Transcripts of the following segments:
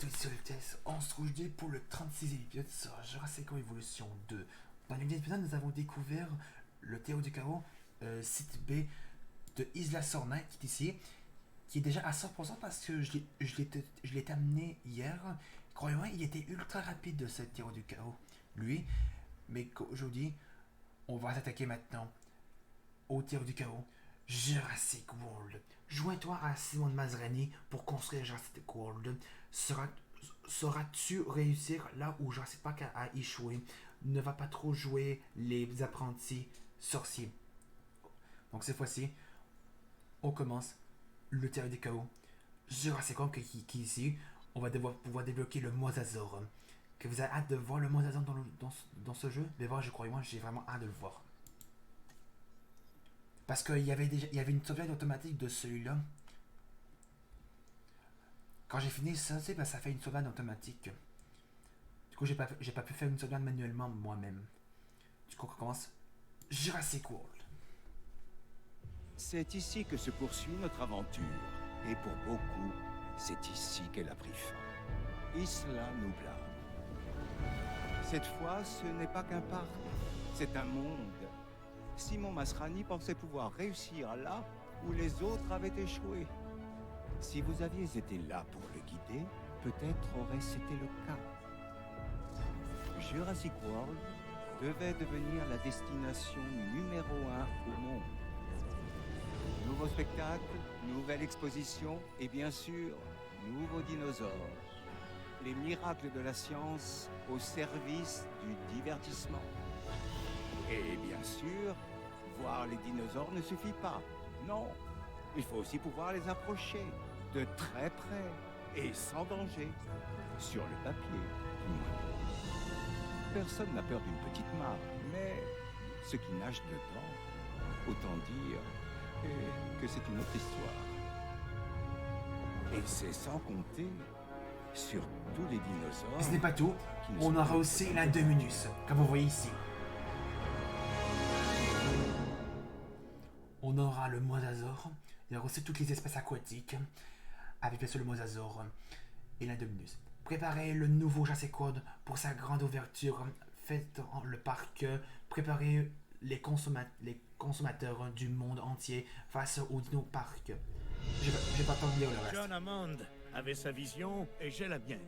toutes sur le test, on se retrouve pour le 36e épisode sur Jurassic World Evolution 2. Dans l'épisode, nous avons découvert le terreau du chaos, site B de Isla Sorna, qui est ici, qui est déjà à 100% parce que je l'ai amené hier. Croyez-moi, il était ultra rapide de ce terreau du chaos, lui. Mais aujourd'hui, on va s'attaquer maintenant au terreau du chaos, Jurassic World. Joins-toi à Simon Mazrani pour construire Jurassic World. Sauras-tu réussir là où Jurassic Park a échoué? Ne va pas trop jouer les apprentis sorciers. Donc cette fois-ci, on commence le terrain du chaos. Jurassic World qui est ici. On va pouvoir débloquer le Mosasaur. Que vous avez hâte de voir le Mosasaur dans ce jeu? Mais voilà, je crois, moi j'ai vraiment hâte de le voir. Parce qu'il y avait une sauvegarde automatique de celui-là. Quand j'ai fini ça, ben, ça fait une sauvegarde automatique. Du coup, j'ai pas pu faire une sauvegarde manuellement moi-même. Du coup, on commence Jurassic World. C'est ici que se poursuit notre aventure. Et pour beaucoup, c'est ici qu'elle a pris fin. Isla Nublar. Cette fois, ce n'est pas qu'un parc, c'est un monde. Simon Masrani pensait pouvoir réussir là où les autres avaient échoué. Si vous aviez été là pour le guider, peut-être aurait-ce été le cas. Jurassic World devait devenir la destination numéro 1 au monde. Nouveau spectacle, nouvelle exposition et bien sûr, nouveaux dinosaures. Les miracles de la science au service du divertissement. Et bien sûr, voir les dinosaures ne suffit pas. Non, il faut aussi pouvoir les approcher de très près et sans danger. Sur le papier, du moins. Personne n'a peur d'une petite mare, mais ceux qui nagent dedans, autant dire que c'est une autre histoire. Et c'est sans compter sur tous les dinosaures. Et ce n'est pas tout, on aura aussi la Dominus, comme vous voyez ici. On aura le Mosasaur, il y aura aussi toutes les espèces aquatiques, avec bien sûr le Mosasaur et la Dominus. Préparez le nouveau Jurassic World pour sa grande ouverture. Faites le parc, préparez les consommateurs du monde entier face au Dino Park. Je vais pas t'en dire le reste. John Hammond avait sa vision et j'ai la mienne.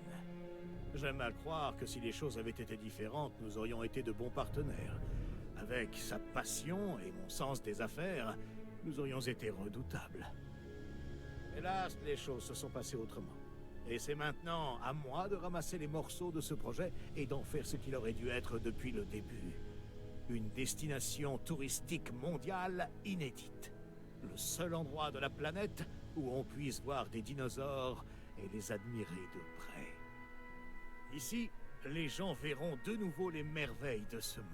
J'aime à croire que si les choses avaient été différentes, nous aurions été de bons partenaires. Avec sa passion et mon sens des affaires, nous aurions été redoutables. Hélas, les choses se sont passées autrement. Et c'est maintenant à moi de ramasser les morceaux de ce projet et d'en faire ce qu'il aurait dû être depuis le début. Une destination touristique mondiale inédite. Le seul endroit de la planète où on puisse voir des dinosaures et les admirer de près. Ici, les gens verront de nouveau les merveilles de ce monde.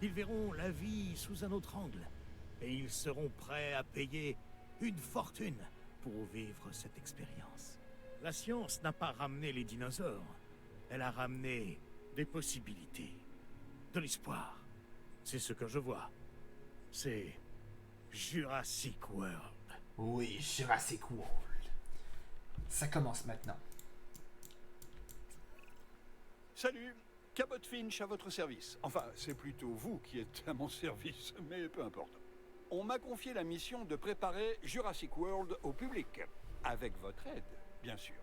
Ils verront la vie sous un autre angle. Et ils seront prêts à payer une fortune pour vivre cette expérience. La science n'a pas ramené les dinosaures. Elle a ramené des possibilités. De l'espoir. C'est ce que je vois. C'est Jurassic World. Oui, Jurassic World. Ça commence maintenant. Salut, Cabot Finch à votre service. Enfin, c'est plutôt vous qui êtes à mon service, mais peu importe. On m'a confié la mission de préparer Jurassic World au public. Avec votre aide, bien sûr.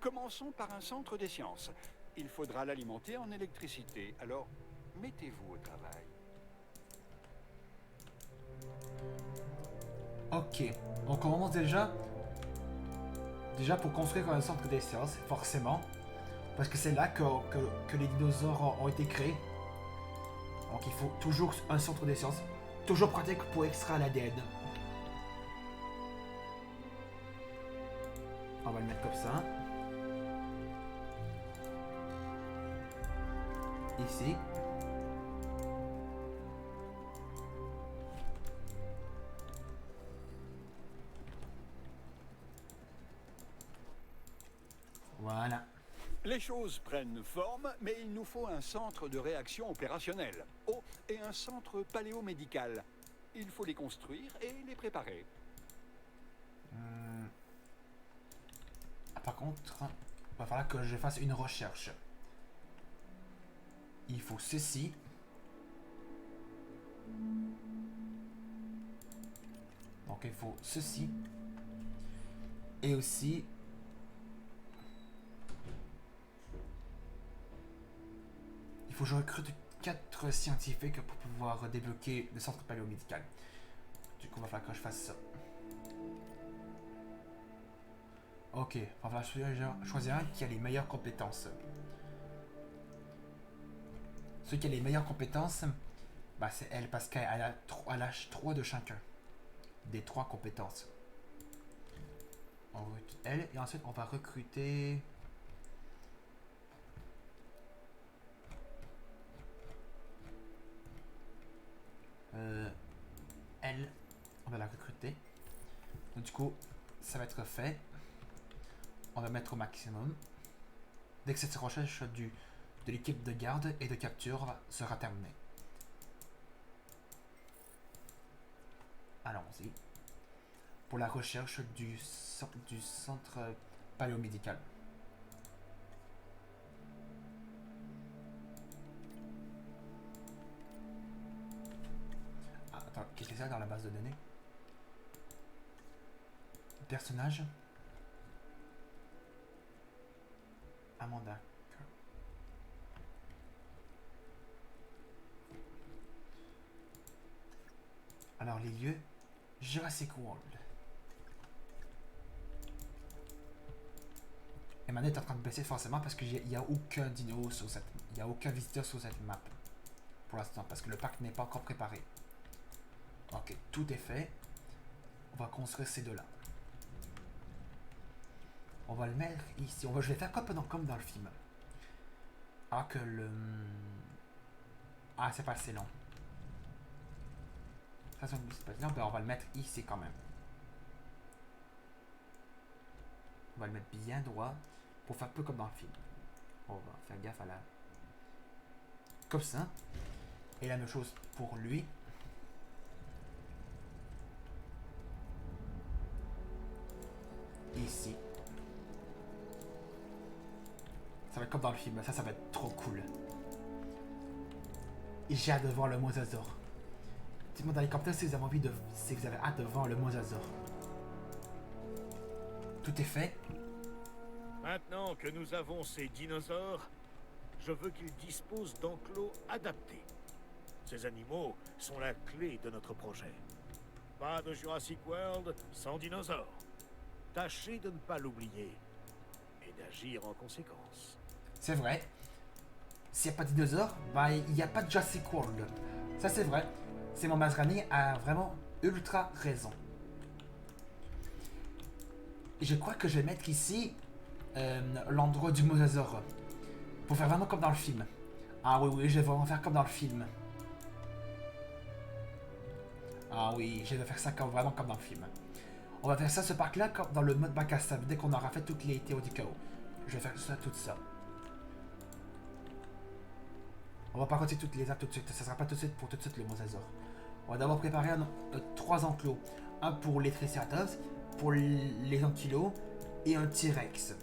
Commençons par un centre des sciences. Il faudra l'alimenter en électricité, alors mettez-vous au travail. Ok, donc on commence déjà pour construire un centre des sciences, forcément. Parce que c'est là que les dinosaures ont été créés. Donc il faut toujours un centre des sciences. Toujours pratique pour extraire l'ADN. On va le mettre comme ça. Ici. Voilà. Les choses prennent forme, mais il nous faut un centre de réaction opérationnel. Oh, et un centre paléomédical. Il faut les construire et les préparer. Par contre, va falloir que je fasse une recherche. Il faut ceci. Donc il faut ceci. Et aussi... il faut que je recrute 4 scientifiques pour pouvoir débloquer le centre paléomédical. Du coup, il va falloir que je fasse ça. Ok, on va choisir un qui a les meilleures compétences. Celui qui a les meilleures compétences, bah c'est elle, parce qu'elle a 3 de chacun. Des 3 compétences. On recrute elle, et ensuite on va recruter... elle, on va la recruter. Donc, du coup, ça va être fait. On va mettre au maximum. Dès que cette recherche de l'équipe de garde et de capture sera terminée. Allons-y. Pour la recherche du centre paléomédical. Ah, attends, qu'est-ce que c'est dans la base de données? Personnage. Amanda. Alors les lieux, Jurassic World. Et ma est en train de baisser forcément parce qu'il n'y a aucun dino sur cette... il n'y a aucun visiteur sur cette map. Pour l'instant, parce que le parc n'est pas encore préparé. Ok, tout est fait. On va construire ces deux-là. On va le mettre ici. Je vais faire comme dans le film. Alors que le... ah, c'est pas assez long. Ça, c'est pas assez long. Ben, on va le mettre ici quand même. On va le mettre bien droit. Pour faire un peu comme dans le film. On va faire gaffe à la... comme ça. Et la même chose pour lui. Ici. Ça va être comme dans le film. Ça va être trop cool. Et j'ai hâte de voir le mosasaure. Dites-moi dans les commentaires si vous avez envie de... si vous avez hâte de voir le mosasaure. Tout est fait. Maintenant que nous avons ces dinosaures, je veux qu'ils disposent d'enclos adaptés. Ces animaux sont la clé de notre projet. Pas de Jurassic World sans dinosaures. Tâchez de ne pas l'oublier et d'agir en conséquence. C'est vrai. S'il n'y a pas de dinosaures, bah il n'y a pas de Jurassic World. Ça c'est vrai. C'est mon Masrani a vraiment ultra raison. Et je crois que je vais mettre ici l'endroit du mosasaure. Pour faire vraiment comme dans le film. Ah oui, je vais vraiment faire comme dans le film. Ah oui, je vais faire ça vraiment comme dans le film. On va faire ça, ce parc-là, dans le mode bac à sable, dès qu'on aura fait toutes les théories du chaos. Je vais faire ça, tout ça. On va pas continuer toutes les étapes tout de suite. Ça sera pas tout de suite pour tout de suite le mosasaure. On va d'abord préparer 3 enclos. Un pour les Triceratops, pour les ankylos et un T-Rex.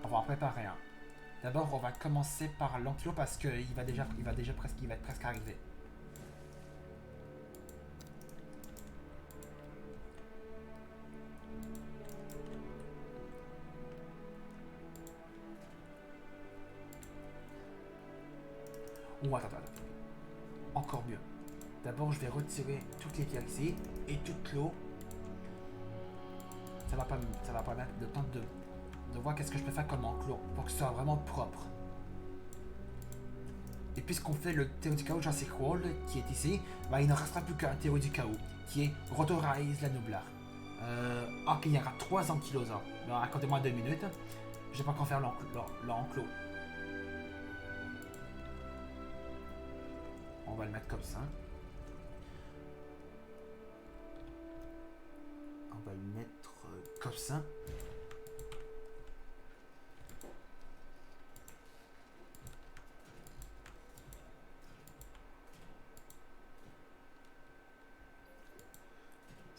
On va en préparer un. D'abord, on va commencer par l'enclos parce qu'il va être presque arrivé. Oh, attends. Encore mieux. D'abord, je vais retirer toutes les pierres ici et toute l'eau. Ça va pas mettre le temps de voir qu'est-ce que je peux faire comme enclos pour que ce soit vraiment propre. Et puisqu'on fait le théorie du chaos Jurassic World qui est ici, bah, il ne restera plus qu'un théorie du chaos qui est Rotorise la Nublar. Ok, il y aura 3 ankylosaures. Accordez-moi 2 minutes. Je vais pas encore faire l'enclos. On va le mettre comme ça. On va le mettre comme ça.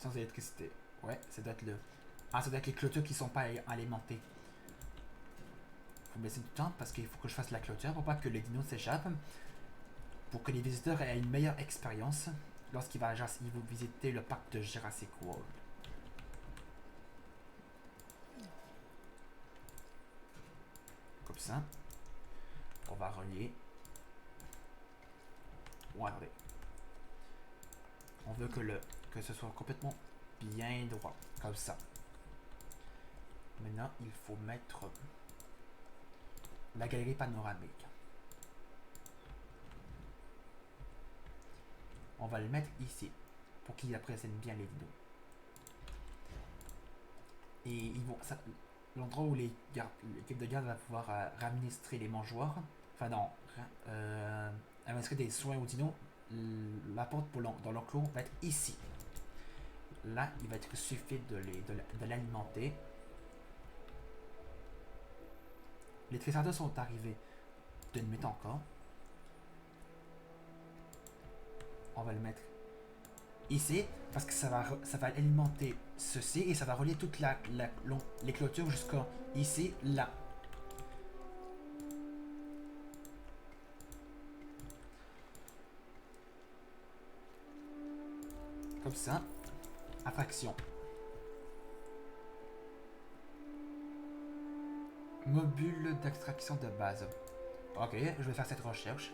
Sans électricité. Ouais, ça doit être le... Ah, ça doit être les clôtures qui sont pas alimentées. Faut baisser du temps parce qu'il faut que je fasse la clôture pour pas que les dinos s'échappent. Pour que les visiteurs aient une meilleure expérience lorsqu'ils vont visiter le parc de Jurassic World. Comme ça. On va relier. Ouais, attendez. On veut que ce soit complètement bien droit. Comme ça. Maintenant, il faut mettre la galerie panoramique. On va le mettre ici pour qu'il représente bien les dinos. Et ils vont, l'endroit où l'équipe de garde va pouvoir administrer les mangeoires, enfin non, administrer des soins aux dinos, la porte dans l'enclos va être ici. Là, il va être suffit de l'alimenter. Les triceratops sont arrivés d'une minute encore. On va le mettre ici parce que ça va alimenter ceci et ça va relier toute les clôtures jusqu'à ici, là. Comme ça. Attraction. Mobile d'extraction de base. Ok, je vais faire cette recherche.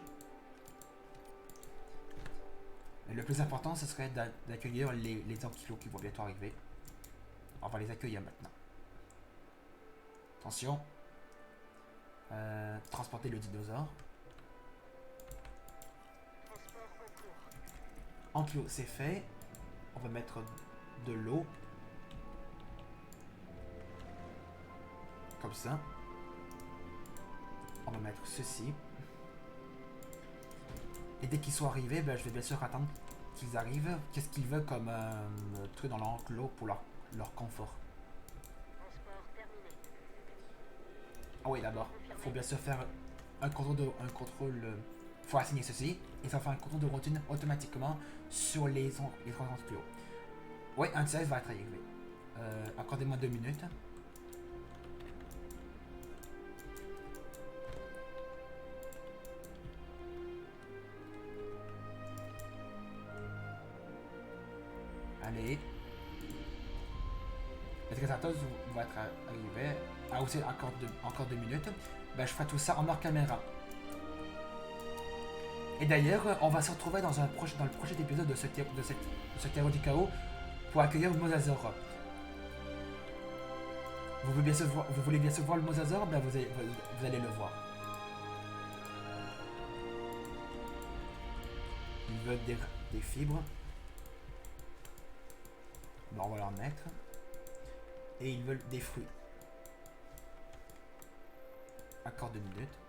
Et le plus important, ce serait d'accueillir les ankylos qui vont bientôt arriver. On va les accueillir maintenant. Attention. Transporter le dinosaure. Ankylo, c'est fait. On va mettre de l'eau. Comme ça. On va mettre ceci. Et dès qu'ils sont arrivés, ben, je vais bien sûr attendre qu'ils arrivent. Qu'est-ce qu'ils veulent comme truc dans l'enclos pour leur confort. Ah oui, d'abord, il faut bien sûr faire un contrôle. Faut assigner ceci et ça va faire un contrôle de routine automatiquement sur les 3 enclos. Oui, un de va être arrivé. Accordez-moi 2 minutes. Allez. Les triceratops vont être arrivés. Ah, aussi, encore 2 minutes. Ben, je ferai tout ça en hors caméra. Et d'ailleurs, on va se retrouver dans le prochain épisode de ce Terreau du Chaos pour accueillir le Mosasaur. Vous voulez bien se voir le Mosasaur? Ben, vous allez le voir. Il veut des fibres. Bon, on va leur mettre. Et ils veulent des fruits. Encore 2 minutes.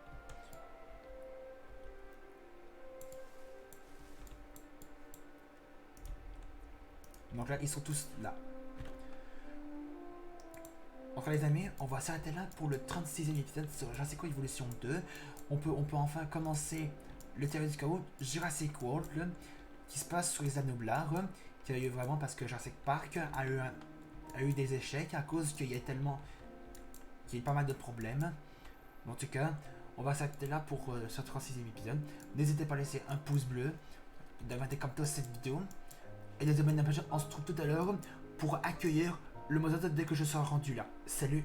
Donc là, ils sont tous là. Donc les amis, on va s'arrêter là pour le 36e épisode sur Jurassic World Evolution 2. On peut enfin commencer le Terreau du Chaos Jurassic World qui se passe sur les Anoblar. Qui a eu vraiment parce que Jurassic Park a eu des échecs à cause qu'il y a pas mal de problèmes. En tout cas, on va s'arrêter là pour ce 36e épisode. N'hésitez pas à laisser un pouce bleu, de mettre des commentaires sur cette vidéo. Et les abonnés, on se retrouve tout à l'heure pour accueillir le Mosasaur dès que je serai rendu là. Salut!